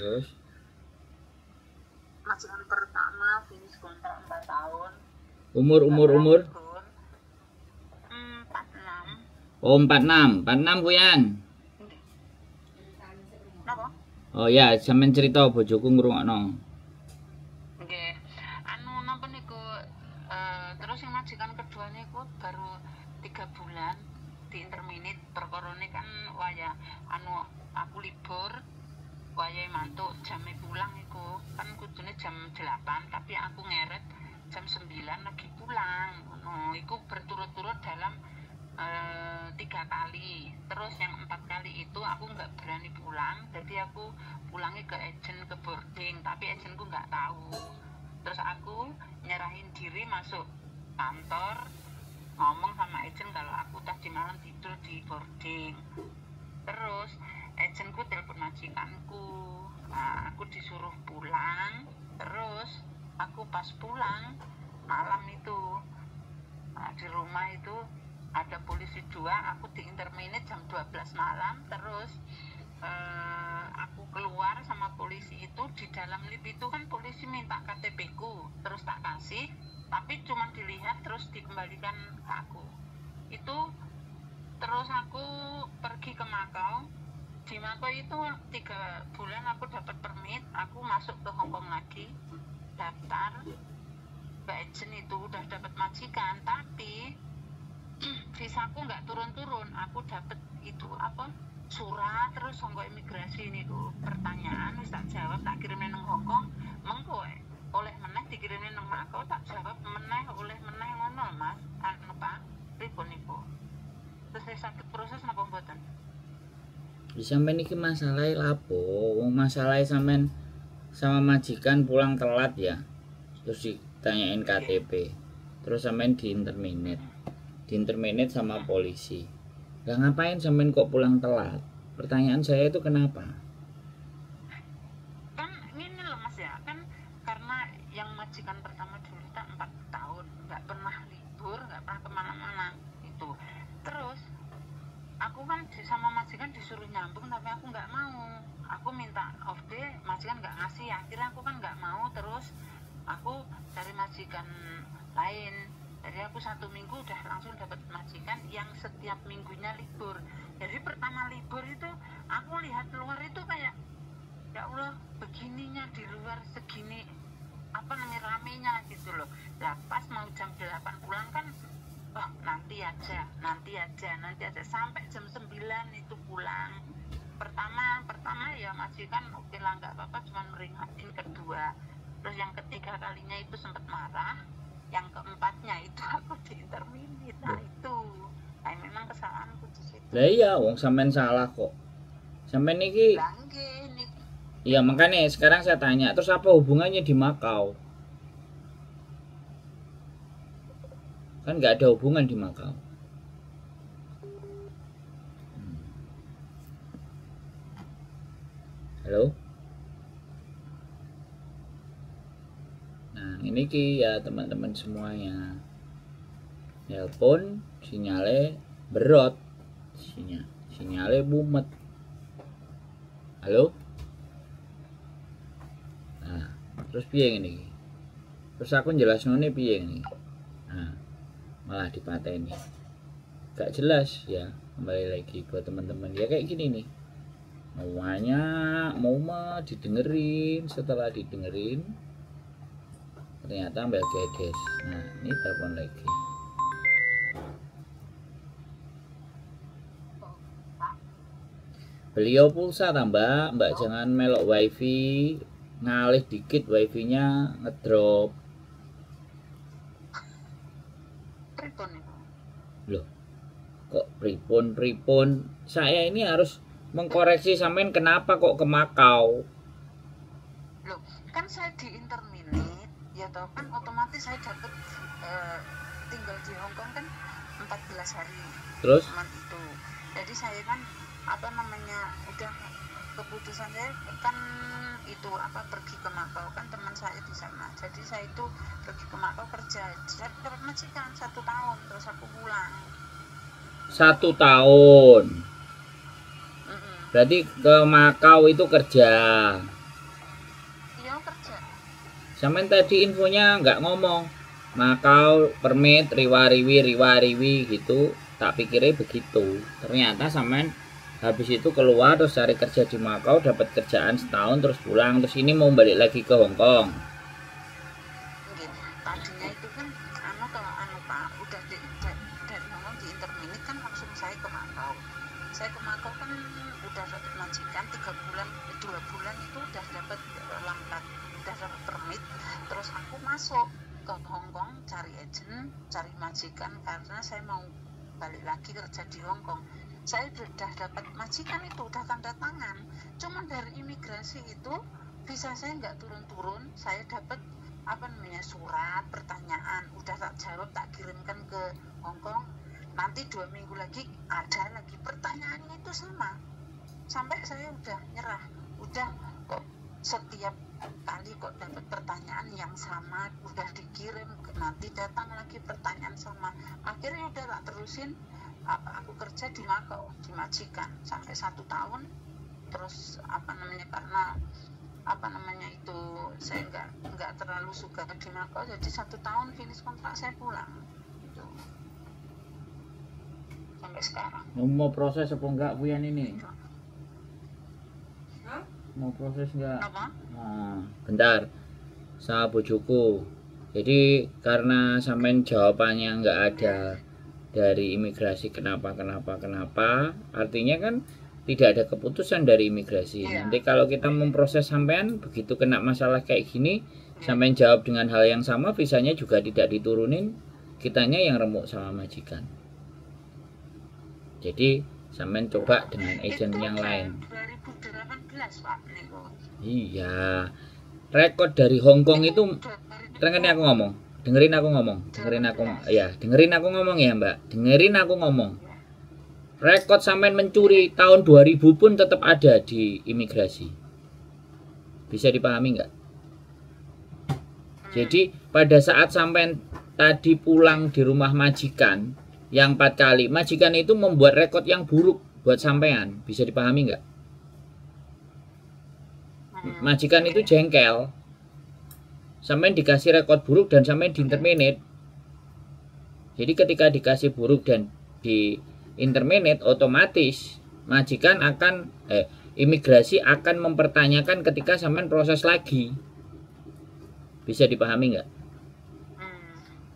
Terus majikan pertama finish kontrak 4 tahun. umur 46. Oh 46 kuyan. Napa? Oh ya, sampean cerita bojoku ngrungokno. Nggih. Anu napa niku terus yang majikan kedua niku baru 3 bulan di interminate perkorone kan waya anu aku libur waya mantuk jam pulang iku kan kudune jam 8 tapi aku ngeret jam 9 lagi pulang ngono iku berturut-turut dalam 3 kali. Terus yang 4 kali itu aku nggak berani pulang, jadi aku pulangnya ke agent ke boarding, tapi agentku nggak tahu. Terus aku nyerahin diri masuk kantor, ngomong sama agent kalau aku tadi malam tidur di boarding. Terus agentku telepon majikanku, nah, aku disuruh pulang. Terus aku pas pulang malam itu, nah, di rumah itu ada polisi 2, aku di interminate jam 12 malam. Terus aku keluar sama polisi itu, di dalam lift itu kan polisi minta KTP ku, terus tak kasih, tapi cuma dilihat terus dikembalikan ke aku. Itu terus aku pergi ke Makau. Di Makau itu 3 bulan aku dapat permit, aku masuk ke Hongkong lagi, daftar ke agent itu udah dapat majikan, tapi visaku nggak turun-turun. Aku dapat itu apa surat terus sangko imigrasi ini tuh pertanyaan wis tak jawab, tak kirimin nang Hongkong, mengko oleh meneh dikirimin nang Makau, tak jawab meneh oleh meneh ngono Mas. Anu Pak, pripun niku? Terus saya sakit proses napa mboten? Sampean iki masalahe lapo? Wong masalahe sampean sama majikan pulang telat ya. Terus ditanyain KTP. Terus sampean di interminate sama polisi. Lah ngapain sampean kok pulang telat? Pertanyaan saya itu kenapa? Kan ini loh Mas ya, kan karena yang majikan pertama dulu tak 4 tahun nggak pernah libur, nggak pernah kemana-mana itu. Terus aku kan sama majikan disuruh nyambung, tapi aku nggak mau. Aku minta off day, majikan nggak ngasih. Akhirnya aku kan nggak mau, terus aku cari majikan lain. Jadi aku 1 minggu udah langsung dapat majikan yang setiap minggunya libur. Jadi pertama libur itu aku lihat luar itu kayak ya Allah, begininya di luar segini apa namanya ramenya gitu loh. Lah pas mau jam 8 pulang kan, oh nanti aja sampai jam 9 itu pulang. Pertama ya majikan oke lah nggak apa-apa, cuma meringatin. Kedua, terus yang ketiga kalinya itu sempat marah. Yang keempatnya itu aku di interminate. Nah itu memang kesalahanku di situ. Lah iya wong sampean salah kok. Sampean iki iya makanya sekarang saya tanya, terus apa hubungannya di Makau? Kan nggak ada hubungan di Makau. Halo? Nah ini ki ya teman-teman semuanya, nelpon sinyalnya berot, sinyalnya bumet. Halo? Nah terus piye ini? Terus aku jelasnone piye ini? Nah malah dipateni, gak jelas ya. Kembali lagi buat teman-teman ya kayak gini nih, mau didengerin, setelah didengerin ternyata Mbak Gedes. Nah ini telepon lagi. Beliau pulsa tambah Mbak, jangan melok wifi, ngalih dikit wifi-nya ngedrop. Loh kok pripun? Saya ini harus mengkoreksi sampean, kenapa kok ke Makau? Loh kan saya di interminate ya toh, kan otomatis saya dapat tinggal di Hongkong kan 14 hari. Terus itu jadi saya kan apa namanya udah keputusan saya kan itu apa pergi ke Makau, kan teman saya di sana. Jadi saya itu pergi ke Makau kerja, saya dapat majikan 1 tahun, terus aku pulang. 1 tahun. Berarti ke Makau itu kerja. Sampean tadi infonya nggak ngomong. Makau, permit, riwa-riwi gitu. Tak pikirnya begitu. Ternyata sampean habis itu keluar terus cari kerja di Makau, dapat kerjaan setahun terus pulang, terus ini mau balik lagi ke Hong Kong. Tadinya itu kan Pak udah dari Hong Kong di interminit kan langsung saya ke Makau. Saya ke Makau kan udah dapat majikan 3 bulan, 2 bulan itu udah dapat lambat, udah dapat permit. Terus aku masuk ke Hong Kong cari agent, cari majikan karena saya mau balik lagi kerja di Hong Kong. Saya sudah dapat majikan itu, udah tanda tangan. Cuman dari imigrasi itu visa saya nggak turun-turun. Saya dapat surat pertanyaan, udah tak jawab, tak kirimkan ke Hong Kong. Nanti 2 minggu lagi ada lagi pertanyaannya itu sama. Sampai saya udah nyerah, udah kok setiap kali kok dapat pertanyaan yang sama, udah dikirim, nanti datang lagi pertanyaan sama. Akhirnya udah tak terusin. Aku kerja di Makau, di majikan sampai 1 tahun. Terus karena itu saya nggak terlalu suka di Makau, jadi 1 tahun finish kontrak saya pulang gitu. Sampai sekarang. Mau proses apa enggak Puyan ini? Mau proses enggak? Apa? Nah, bentar. Sama bojoku. Jadi karena sampean jawabannya enggak ada dari imigrasi kenapa, artinya kan tidak ada keputusan dari imigrasi. Nanti kalau kita memproses sampean, begitu kena masalah kayak gini, sampean jawab dengan hal yang sama, visanya juga tidak diturunin, kitanya yang remuk sama majikan. Jadi sampean coba dengan agent yang lain. 2018 Pak Niko. Iya, rekod dari Hong Kong itu, dengerin aku ngomong ya Mbak, dengerin aku ngomong. Rekod sampean mencuri tahun 2000 pun tetap ada di imigrasi. Bisa dipahami nggak? Jadi pada saat sampean tadi pulang di rumah majikan yang 4 kali, majikan itu membuat rekod yang buruk buat sampean. Bisa dipahami nggak? Majikan itu jengkel. Sampean dikasih rekod buruk dan sampean di interminate. Jadi ketika dikasih buruk dan di interminate, otomatis majikan akan imigrasi akan mempertanyakan ketika sampean proses lagi. Bisa dipahami nggak?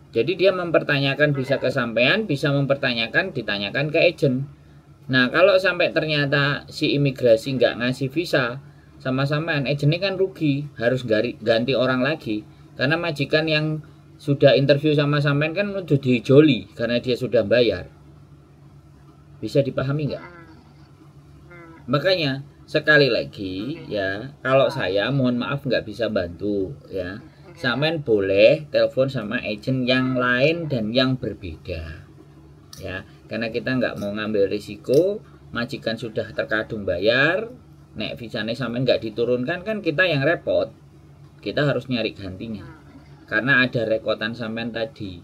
Jadi dia mempertanyakan bisa ke sampean, bisa mempertanyakan ditanyakan ke agent. Nah kalau sampai ternyata si imigrasi nggak ngasih visa sama sampean, agentnya kan rugi, harus ganti orang lagi. Karena majikan yang sudah interview sama sampean kan udah dijoli karena dia sudah bayar. Bisa dipahami nggak? Makanya sekali lagi ya, kalau saya mohon maaf nggak bisa bantu ya. Sampean boleh telepon sama agent yang lain dan yang berbeda ya, karena kita nggak mau ngambil risiko majikan sudah terkadung bayar. Nek visanya sampean nggak diturunkan kan kita yang repot, kita harus nyari gantinya karena ada rekodan sampean tadi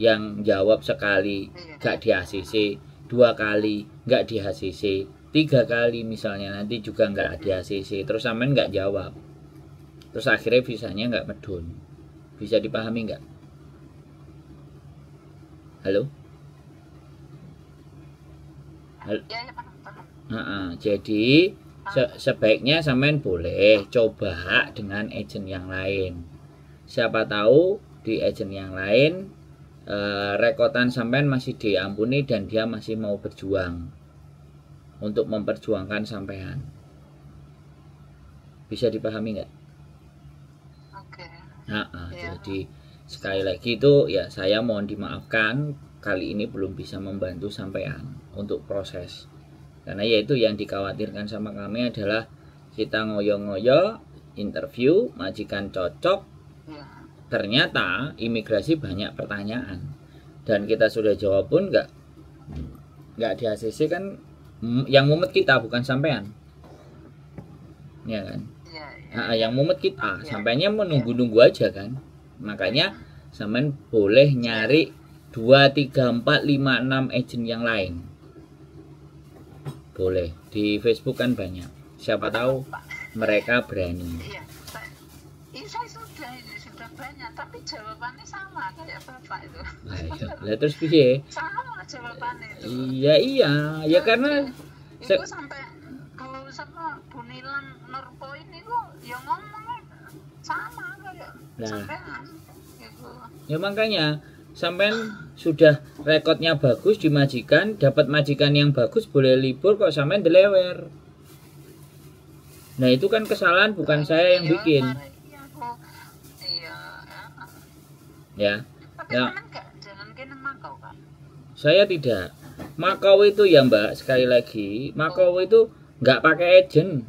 yang jawab sekali nggak di ACC, 2 kali nggak di ACC, 3 kali misalnya nanti juga nggak di ACC, terus sampean nggak jawab, terus akhirnya visanya nggak medun. Bisa dipahami nggak? Halo? Jadi sebaiknya sampean boleh coba dengan agent yang lain. Siapa tahu di agent yang lain rekodan sampean masih diampuni dan dia masih mau berjuang untuk memperjuangkan sampean. Bisa dipahami nggak? Oke. Jadi sekali lagi itu ya, saya mohon dimaafkan kali ini belum bisa membantu sampean untuk proses. Karena yaitu yang dikhawatirkan sama kami adalah kita ngoyo-ngoyo interview, majikan cocok, ternyata imigrasi banyak pertanyaan dan kita sudah jawab pun nggak di ACC kan, yang mumet kita bukan sampean, ya kan? Yang mumet kita, sampainya menunggu-nunggu aja kan. Makanya sampean boleh nyari 2, 3, 4, 5, 6 agent yang lain. Boleh, di Facebook kan banyak, siapa tahu mereka berani. saya sudah ini sudah banyak, tapi jawabannya sama kayak bapak itu. Lah terus piye? Sama jawabannya itu. Iya ya karena itu sampai kalau sama Bu Nilan Nurpoin itu ya ngomong sama kayak sampean gitu. Ya makanya sampean sudah rekodnya bagus di majikan, dapat majikan yang bagus, boleh libur kok sampean delewer. Nah itu kan kesalahan bukan saya yang bikin. Ya. Ya. Saya tidak. Makau itu ya Mbak, sekali lagi, Makau itu nggak pakai agent.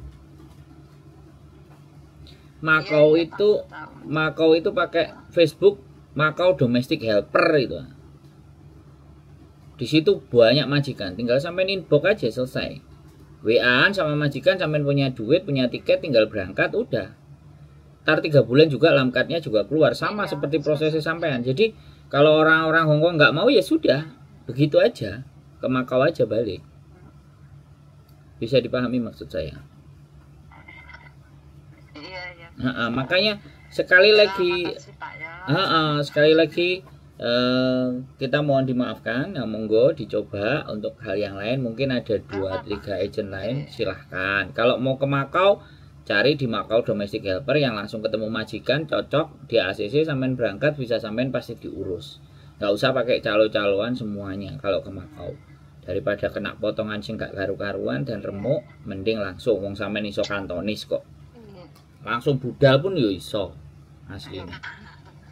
Makau itu pakai Facebook, Makau Domestic Helper itu. Di situ banyak majikan, tinggal sampai inbox aja selesai. WA-an sama majikan, sampai punya duit, punya tiket, tinggal berangkat udah. Ntar 3 bulan juga lamkatnya juga keluar, sama seperti prosesnya sampean. Jadi kalau orang-orang Hongkong nggak mau ya sudah, begitu aja, ke Makau aja balik. Bisa dipahami maksud saya? Iya. Makanya sekali lagi, kita mohon dimaafkan. Nah, monggo dicoba untuk hal yang lain. Mungkin ada 2-3 agent lain, silahkan. Kalau mau ke Makau, cari di Makau Domestic Helper yang langsung ketemu majikan, cocok di ACC, sampean berangkat bisa sampean pasti diurus. Nggak usah pakai calo-caloan semuanya kalau ke Makau. Daripada kena potongan sing gak karu-karuan dan remuk, mending langsung wong sampean iso kantonis kok. Langsung budal pun yo iso. Aslinya.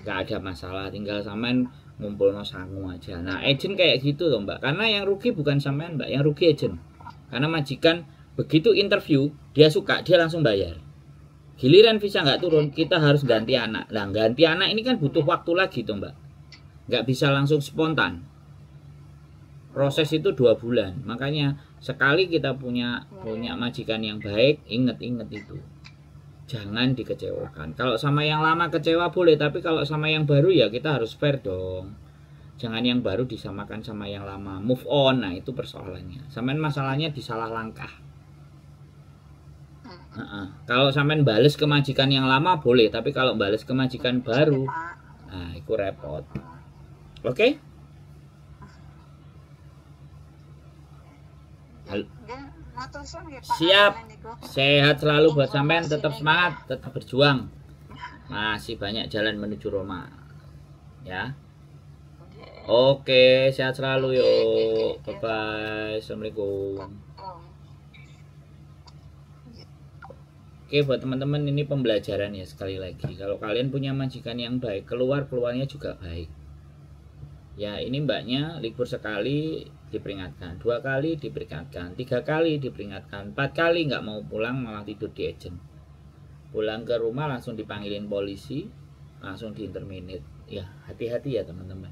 Nggak ada masalah, tinggal sampean ngumpulno sangu aja. Nah, agent kayak gitu loh, Mbak. Karena yang rugi bukan sampean, Mbak, yang rugi agent. Karena majikan begitu interview, dia suka, dia langsung bayar. Giliran visa nggak turun, kita harus ganti anak. Nah, ganti anak ini kan butuh waktu lagi tuh, Mbak. Nggak bisa langsung spontan. Proses itu 2 bulan. Makanya sekali kita punya majikan yang baik, inget-inget itu. Jangan dikecewakan. Kalau sama yang lama kecewa boleh, tapi kalau sama yang baru ya kita harus fair dong. Jangan yang baru disamakan sama yang lama. Move on, nah itu persoalannya. Sampean masalahnya di salah langkah. Kalau sampean bales ke majikan yang lama boleh, tapi kalau bales ke majikan baru, nah itu repot. Oke? Siap. Sehat selalu buat sampean, tetap semangat, tetap berjuang. Masih banyak jalan menuju Roma. Ya. Oke, sehat selalu yuk. Bye bye. Assalamualaikum. Oke, buat teman-teman ini pembelajaran ya sekali lagi. Kalau kalian punya majikan yang baik, keluarnya juga baik. Ya, ini mbaknya libur sekali diperingatkan, 2 kali diperingatkan, 3 kali diperingatkan, 4 kali nggak mau pulang malah tidur di agent. Pulang ke rumah langsung dipanggilin polisi, langsung diinterminate. Ya, hati-hati ya teman-teman.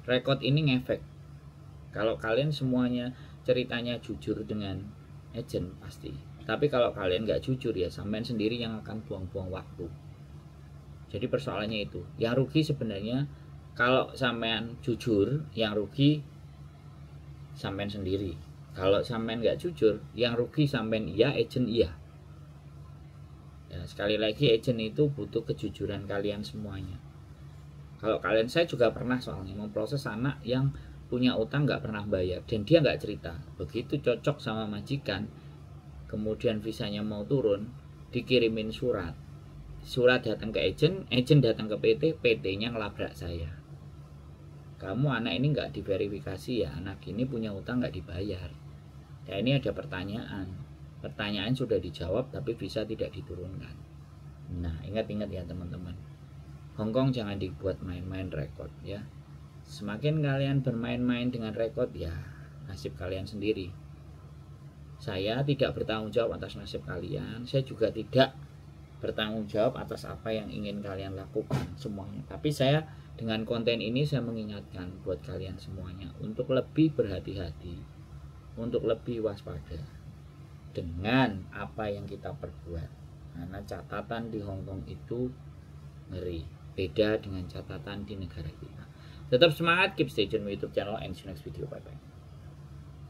Rekod ini ngefek. Kalau kalian semuanya ceritanya jujur dengan agent pasti. Tapi kalau kalian nggak jujur ya sampean sendiri yang akan buang-buang waktu. Jadi persoalannya itu. Yang rugi sebenarnya kalau sampean jujur, yang rugi sampean sendiri. Kalau sampean nggak jujur, yang rugi sampean iya, agent iya. Ya, sekali lagi agent itu butuh kejujuran kalian semuanya. Kalau kalian, saya juga pernah soalnya memproses anak yang punya utang nggak pernah bayar dan dia nggak cerita. Begitu cocok sama majikan, kemudian visanya mau turun, dikirimin surat. Surat datang ke agent datang ke PT, PT-nya ngelabrak saya. Kamu anak ini nggak diverifikasi ya, anak ini punya utang nggak dibayar. Ya ini ada pertanyaan. Pertanyaan sudah dijawab tapi visa tidak diturunkan. Nah ingat-ingat ya teman-teman. Hongkong jangan dibuat main-main rekod ya. Semakin kalian bermain-main dengan rekod ya nasib kalian sendiri. Saya tidak bertanggung jawab atas nasib kalian. Saya juga tidak bertanggung jawab atas apa yang ingin kalian lakukan semuanya. Tapi saya dengan konten ini saya mengingatkan buat kalian semuanya untuk lebih berhati-hati, untuk lebih waspada dengan apa yang kita perbuat. Karena catatan di Hongkong itu ngeri, beda dengan catatan di negara kita. Tetap semangat, keep stay tune with YouTube channel and see you next video. Bye bye.